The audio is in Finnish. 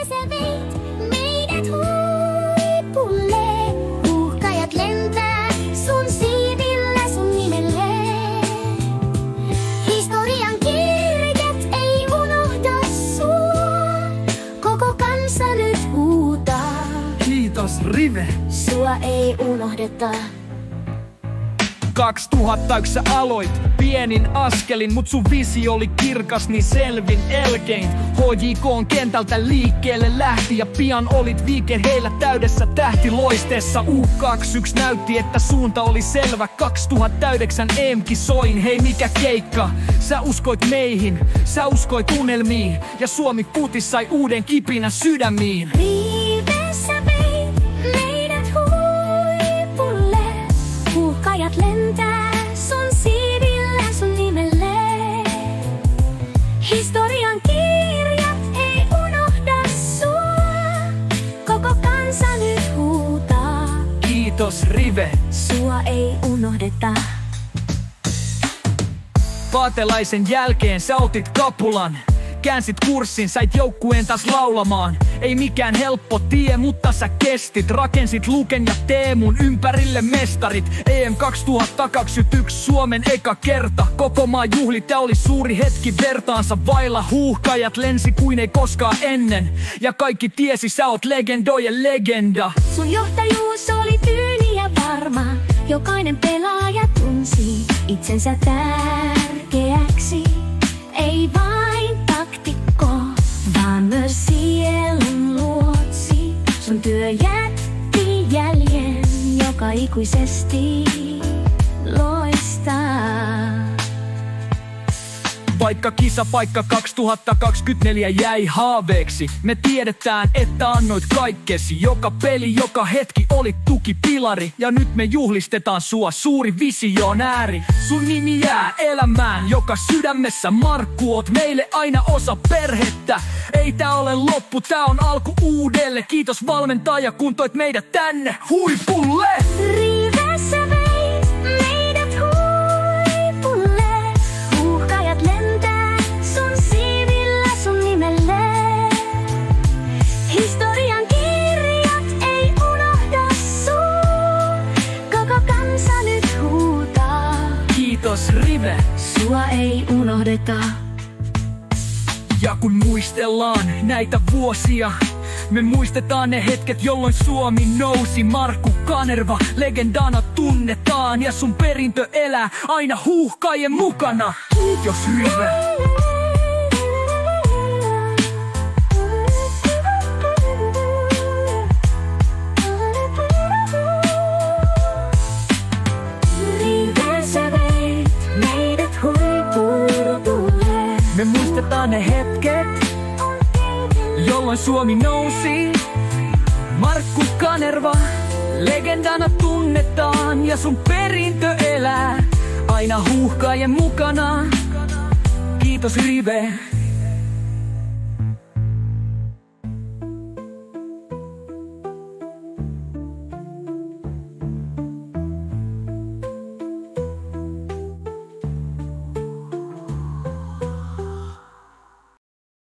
sä veit meidät huipulle. Uhkajat lentää sun siivillä sun nimelle. Historian kirjat ei unohda sua. Koko kansa nyt huutaa. Kiitos Rive. Sua ei unohdeta. 2001 sä aloit pienin askelin, mut sun visio oli kirkas, niin selvin elkein. HJK:n kentältä liikkeelle lähti ja pian olit heillä täydessä tähtiloisteessa. U21 näytti, että suunta oli selvä. 2009 EM-kisoin, hei mikä keikka. Sä uskoit meihin, sä uskoit unelmiin, ja Suomi Futis sai uuden kipinä sydämiin. Riivessä veit meidät huipulle. Uhkajat lentää sun siivillä sun nimelle. Historian kirjat ei unohda sua. Koko kansa nyt huutaa. Kiitos Rive. Sua ei unohdeta. Paatelaisen jälkeen sä otit kapulan. Käänsit kurssin, sait joukkueen taas laulamaan. Ei mikään helppo tie, mutta sä kestit. Rakensit Luken ja Teemun ympärille mestarit. EM 2021 Suomen eka kerta. Koko maa juhli, tää oli suuri hetki vertaansa vailla. Huuhkajat lensi kuin ei koskaan ennen. Ja kaikki tiesi, sä oot legendojen legenda. Sun johtajuus oli tyyni ja varma. Jokainen pelaaja tunsi itsensä tärkeäksi. Ei vain taktikko, vaan myös sielun luotsi. Sun työ jätti jäljen, joka ikuisesti loistaa. Vaikka kisapaikka 2024 jäi haaveeksi, me tiedetään, että annoit kaikkesi. Joka peli, joka hetki oli tukipilari. Ja nyt me juhlistetaan sua, suuri visionääri. Sun nimi jää elämään, joka sydämessä Markku. Oot meille aina osa perhettä. Ei tää ole loppu, tää on alku uudelle. Kiitos valmentaja, kun toit meidät tänne huipulle. Riivessä veit meidät huipulle. Uhkajat lentää sun siivillä sun nimelle. Historian kirjat ei unohda sua. Koko kansa nyt huutaa. Kiitos Rive. Sua ei unohdeta. Ja kun muistellaan näitä vuosia, me muistetaan ne hetket, jolloin Suomi nousi. Markku Kanerva legendana tunnetaan, ja sun perintö elää aina huuhkajien mukana. Kiitos Rive. Riivessä veit meidät huipulle. Me muistetaan ne hetket, jolloin Suomi nousi. Markku Kanerva legendana tunnetaan, ja sun perintö elää aina huuhkajien mukana. Kiitos Rive.